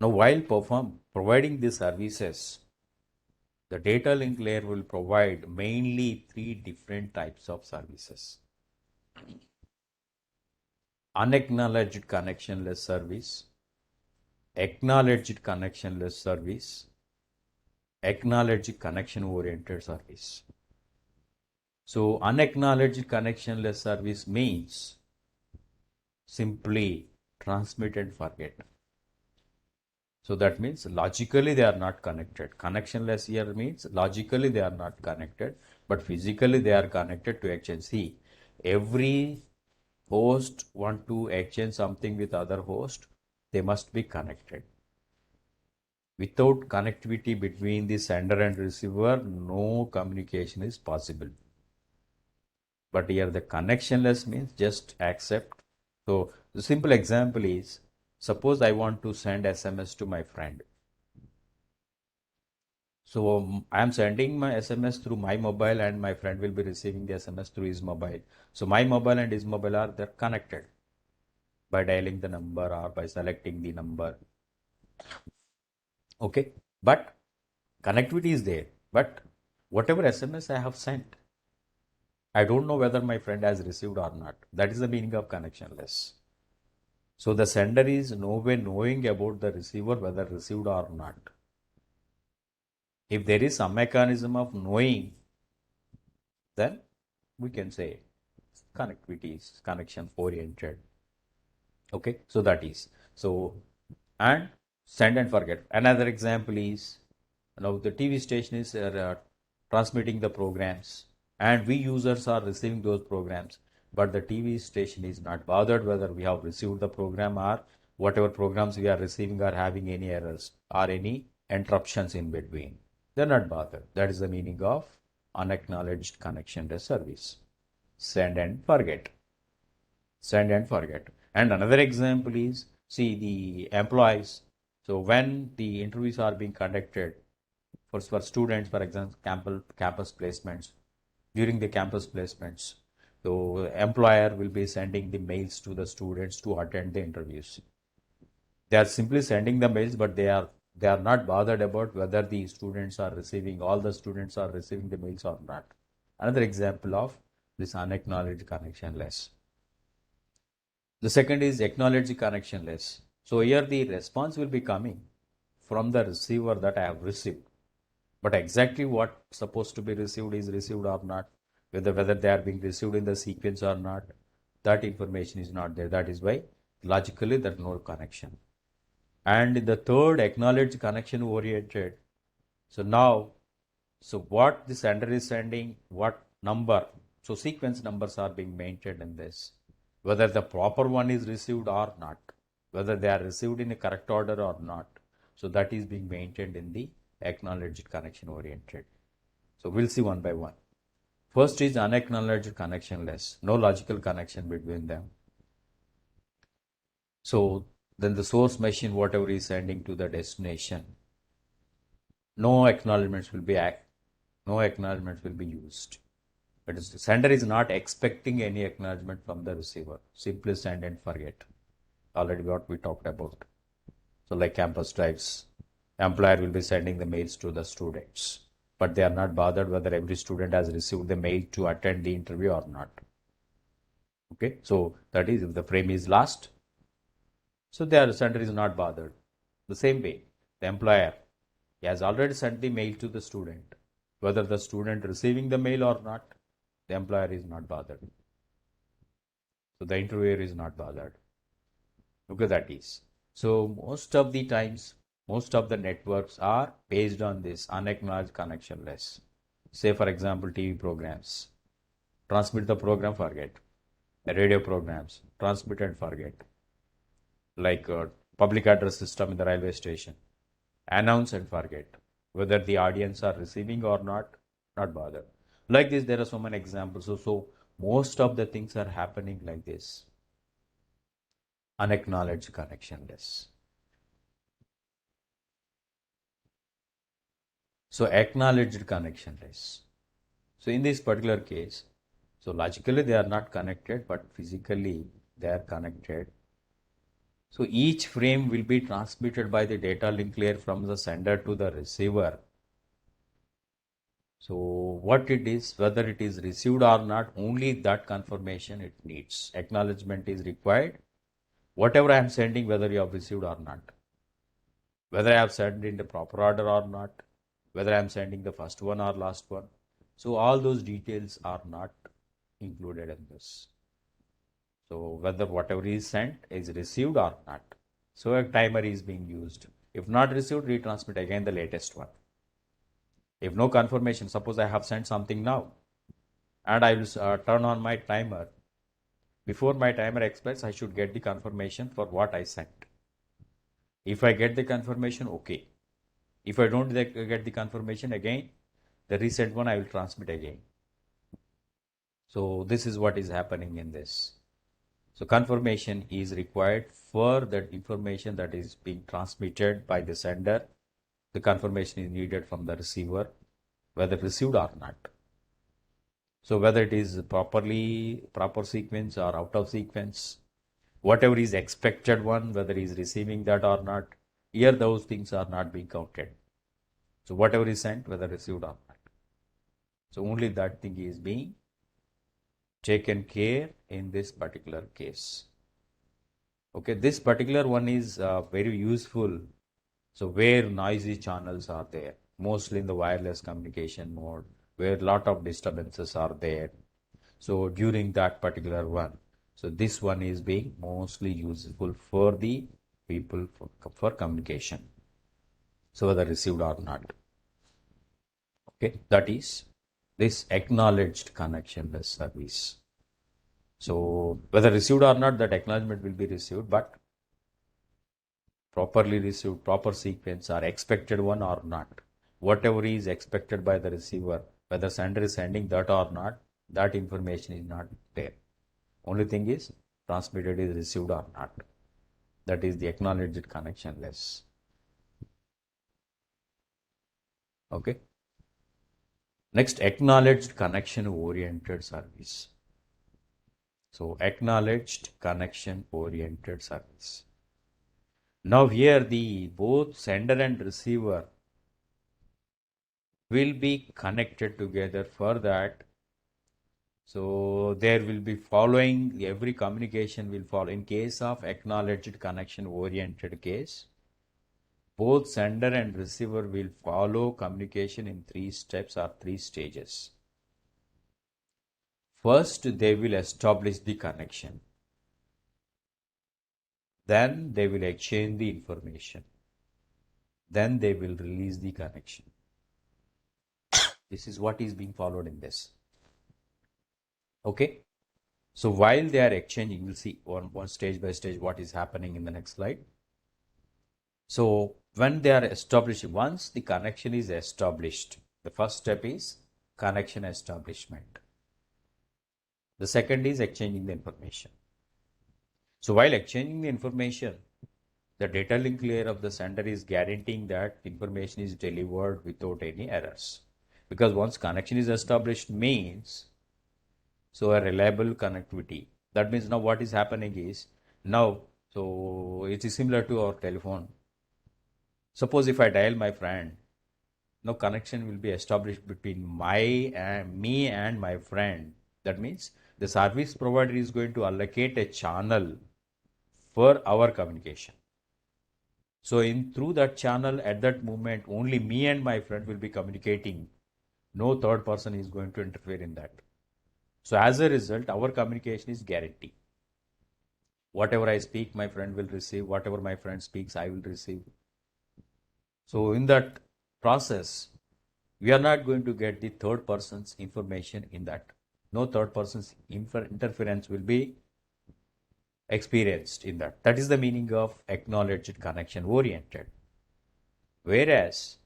Now, while providing these services, the data link layer will provide mainly three different types of services. Unacknowledged connectionless service, acknowledged connectionless service, acknowledged connection oriented service. So unacknowledged connectionless service means simply transmit and forget. So that means logically they are not connected. Connectionless here means logically they are not connected, but physically they are connected to exchange. See, every host want to exchange something with other host, they must be connected. Without connectivity between the sender and receiver, no communication is possible. But here the connectionless means just accept. So the simple example is, suppose I want to send SMS to my friend. So I am sending my SMS through my mobile and my friend will be receiving the SMS through his mobile. So my mobile and his mobile are they're connected by dialing the number or by selecting the number. Okay, but connectivity is there. But whatever SMS I have sent, I don't know whether my friend has received or not. That is the meaning of connectionless. So the sender is no way knowing about the receiver whether received or not. If there is some mechanism of knowing, then we can say connectivity is connection oriented. Okay, so that is so. And send and forget. Another example is, now the TV station is transmitting the programs and we users are receiving those programs, but the TV station is not bothered whether we have received the program or whatever programs we are receiving are having any errors or any interruptions in between. They're not bothered. That is the meaning of unacknowledged connection to service. Send and forget. Send and forget. And another example is, see, the employees. So when the interviews are being conducted for students, for example, campus placements, during the campus placements, so employer will be sending the mails to the students to attend the interviews. They are simply sending the mails, but they are not bothered about whether the students are receiving, all the students are receiving the mails or not. Another example of this unacknowledged connectionless. The second is acknowledged connectionless. So here the response will be coming from the receiver that I have received. But exactly what supposed to be received is received or not, whether they are being received in the sequence or not, that information is not there. That is why logically there is no connection. And in the third, acknowledged connection oriented. So now, so what the sender is sending, what number, so sequence numbers are being maintained in this, whether the proper one is received or not, whether they are received in a correct order or not. So that is being maintained in the acknowledged connection oriented. So we'll see one by one. First is unacknowledged connectionless, no logical connection between them. So then the source machine, whatever is sending to the destination, no acknowledgements will be used. But the sender is not expecting any acknowledgement from the receiver. Simply send and forget. Already what we talked about. So like campus drives, employer will be sending the mails to the students, but they are not bothered whether every student has received the mail to attend the interview or not. Okay, so that is if the frame is lost, so their sender is not bothered. The same way, the employer, he has already sent the mail to the student. Whether the student receiving the mail or not, the employer is not bothered. So the interviewer is not bothered. Okay, that is. So most of the times, most of the networks are based on this unacknowledged connectionless. Say for example, TV programs. Transmit the program, forget. Radio programs, transmit and forget. Like public address system in the railway station. Announce and forget. Whether the audience are receiving or not bothered. Like this, there are so many examples. So most of the things are happening like this. Unacknowledged connectionless. So acknowledged connectionless. So in this particular case, so logically they are not connected, but physically they are connected. So each frame will be transmitted by the data link layer from the sender to the receiver. So what it is, whether it is received or not, only that confirmation it needs. Acknowledgement is required. Whatever I am sending, whether you have received or not, whether I have sent in the proper order or not, whether I am sending the first one or last one. So all those details are not included in this. So whether whatever is sent is received or not. So a timer is being used. If not received, retransmit again the latest one. If no confirmation, suppose I have sent something now and I will turn on my timer. Before my timer expires, I should get the confirmation for what I sent. If I get the confirmation, okay. If I don't get the confirmation again, the recent one I will transmit again. So this is what is happening in this. So confirmation is required for that information that is being transmitted by the sender. The confirmation is needed from the receiver, whether received or not. So whether it is proper sequence or out of sequence, whatever is expected one, whether he is receiving that or not, here those things are not being counted. So whatever is sent, whether received or not. So only that thing is being taken care in this particular case. Okay, this particular one is very useful. So where noisy channels are there, mostly in the wireless communication mode, where a lot of disturbances are there. So during that particular one, so this one is being mostly useful for the people for communication. So whether received or not. Okay, that is this acknowledged connectionless service. So whether received or not, that acknowledgement will be received, but properly received, proper sequence or expected one or not. Whatever is expected by the receiver, whether sender is sending that or not, that information is not there. Only thing is transmitted is received or not. That is the acknowledged connectionless. Okay. Next, acknowledged connection oriented service. So acknowledged connection oriented service. Now here the both sender and receiver will be connected together for that. So there will be following, every communication will follow. In case of acknowledged connection oriented case, both sender and receiver will follow communication in 3 steps or 3 stages. First, they will establish the connection. Then they will exchange the information. Then they will release the connection. This is what is being followed in this. Okay. So while they are exchanging, we'll see one stage by stage what is happening in the next slide. So when they are established, once the connection is established, the first step is connection establishment. The second is exchanging the information. So while exchanging the information, the data link layer of the sender is guaranteeing that information is delivered without any errors. Because once connection is established means, so a reliable connectivity. That means now what is happening is, now, so it is similar to our telephone. Suppose if I dial my friend, no connection will be established between me and my friend. That means the service provider is going to allocate a channel for our communication. So through that channel at that moment, only me and my friend will be communicating. No third person is going to interfere in that. So as a result, our communication is guaranteed. Whatever I speak, my friend will receive. Whatever my friend speaks, I will receive. So in that process, we are not going to get the third person's information in that. No third person's interference will be experienced in that. That is the meaning of acknowledged connection oriented. Whereas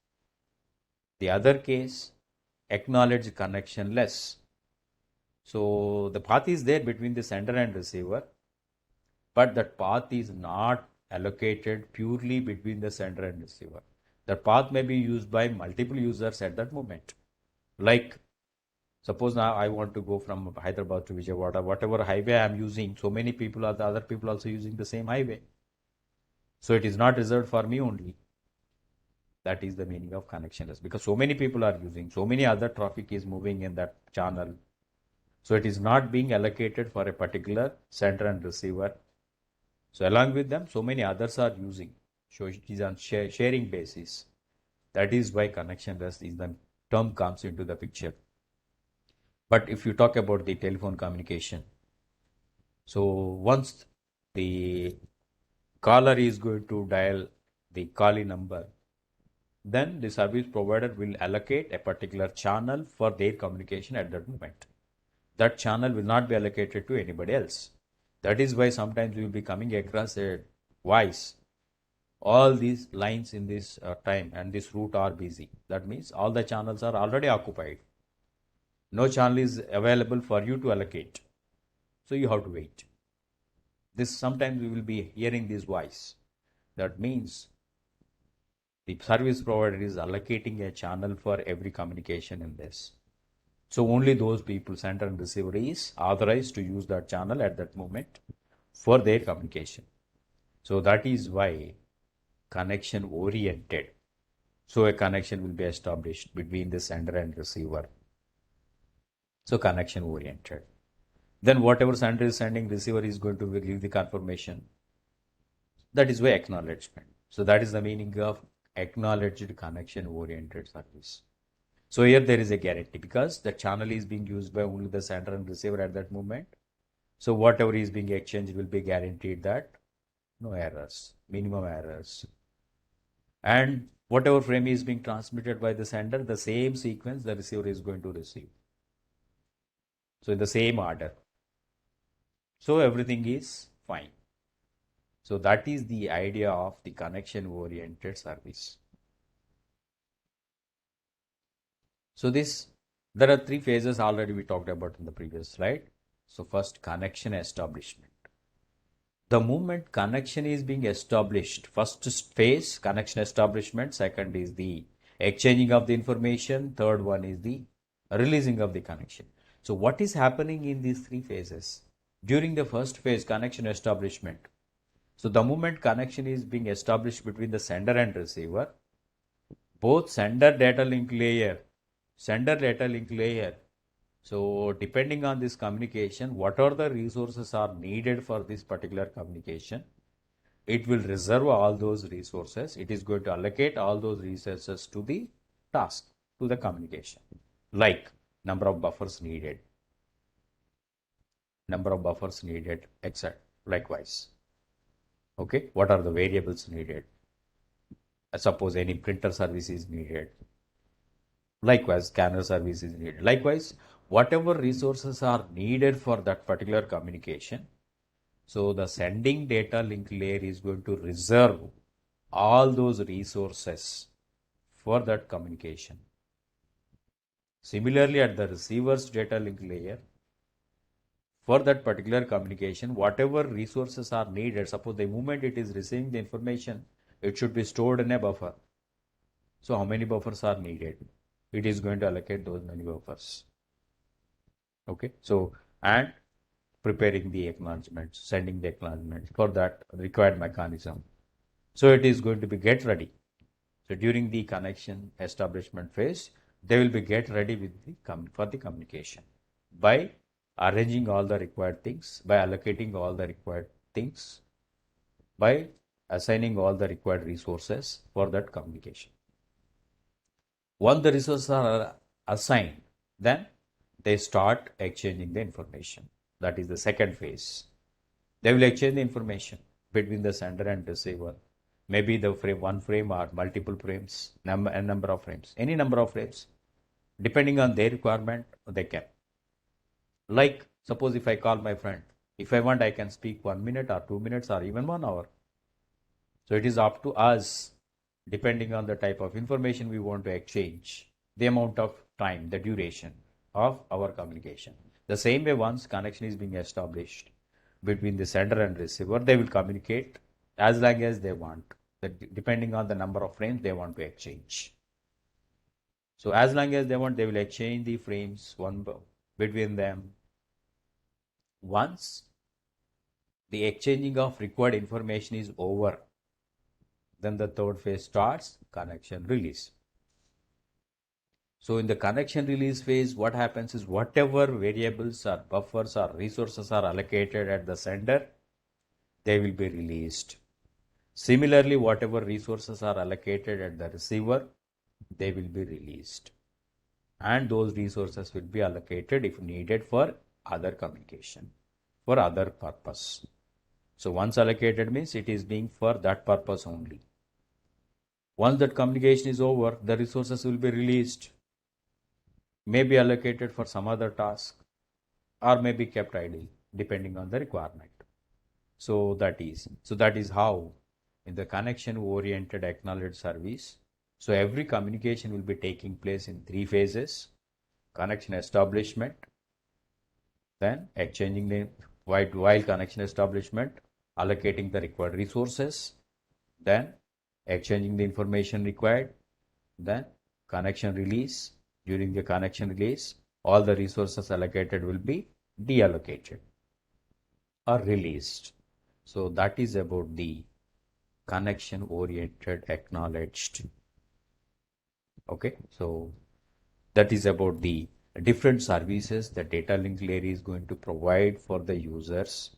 the other case, acknowledged connectionless. So the path is there between the sender and receiver, but that path is not allocated purely between the sender and receiver. That path may be used by multiple users at that moment. Like, suppose now I want to go from Hyderabad to Vijayawada, whatever highway I am using, so many people are the other people also using the same highway. So it is not reserved for me only. That is the meaning of connectionless, because so many people are using, so many other traffic is moving in that channel. So it is not being allocated for a particular sender and receiver. So along with them, so many others are using. So it is on sharing basis. That is why connectionless is the term comes into the picture. But if you talk about the telephone communication, so once the caller is going to dial the calling number, then the service provider will allocate a particular channel for their communication at that moment. That channel will not be allocated to anybody else. That is why sometimes we will be coming across a voice. All these lines in this time and this route are busy. That means all the channels are already occupied. No channel is available for you to allocate. So you have to wait. This sometimes we will be hearing this voice. That means the service provider is allocating a channel for every communication in this. So only those people, sender and receiver, is authorized to use that channel at that moment for their communication. So that is why connection oriented. So a connection will be established between the sender and receiver. So connection oriented. Then whatever sender is sending, receiver is going to give the confirmation. That is why acknowledgement. So that is the meaning of acknowledged connection oriented service. So here there is a guarantee because the channel is being used by only the sender and receiver at that moment. So whatever is being exchanged will be guaranteed that no errors, minimum errors. And whatever frame is being transmitted by the sender, the same sequence the receiver is going to receive. So in the same order. So everything is fine. So that is the idea of the connection oriented service. So there are three phases already we talked about in the previous slide. So first, connection establishment. The moment connection is being established, first phase, connection establishment. Second is the exchanging of the information. Third one is the releasing of the connection. So what is happening in these three phases? During the first phase, connection establishment. So the moment connection is being established between the sender and receiver, both sender data link layer. So depending on this communication, what are the resources are needed for this particular communication? It will reserve all those resources. It is going to allocate all those resources to the task, to the communication, like number of buffers needed, etc. Likewise. Okay, what are the variables needed? Suppose any printer service is needed. Likewise, scanner service is needed. Likewise, whatever resources are needed for that particular communication, so the sending data link layer is going to reserve all those resources for that communication. Similarly, at the receiver's data link layer, for that particular communication, whatever resources are needed, suppose the moment it is receiving the information, it should be stored in a buffer. So how many buffers are needed? It is going to allocate those many buffers. Okay, so and preparing the acknowledgement, sending the acknowledgement for that required mechanism. So it is going to be get ready. So during the connection establishment phase, they will be get ready with for the communication by arranging all the required things, by allocating all the required things, by assigning all the required resources for that communication. Once the resources are assigned, then they start exchanging the information. That is the second phase. They will exchange the information between the sender and receiver. Maybe the frame, one frame or multiple frames, a number of frames, any number of frames. Depending on their requirement, they can. Like, suppose if I call my friend, if I want, I can speak 1 minute or 2 minutes or even 1 hour. So it is up to us, depending on the type of information we want to exchange, the amount of time, the duration of our communication. The same way, once connection is being established between the sender and receiver, they will communicate as long as they want, depending on the number of frames they want to exchange. So as long as they want, they will exchange the frames between them. Once the exchanging of required information is over, Then the third phase starts, connection release. So in the connection release phase, what happens is whatever variables or buffers or resources are allocated at the sender, they will be released. Similarly, whatever resources are allocated at the receiver, they will be released. And those resources will be allocated if needed for other communication, for other purpose. So once allocated means it is being for that purpose only. Once that communication is over, the resources will be released, may be allocated for some other task, or may be kept idle depending on the requirement. So that is how in the connection oriented acknowledged service, so every communication will be taking place in 3 phases: connection establishment, then exchanging the while connection establishment, allocating the required resources, then exchanging the information required, then connection release. During the connection release, all the resources allocated will be deallocated or released. So that is about the connection oriented acknowledged. Okay, so that is about the different services that data link layer is going to provide for the users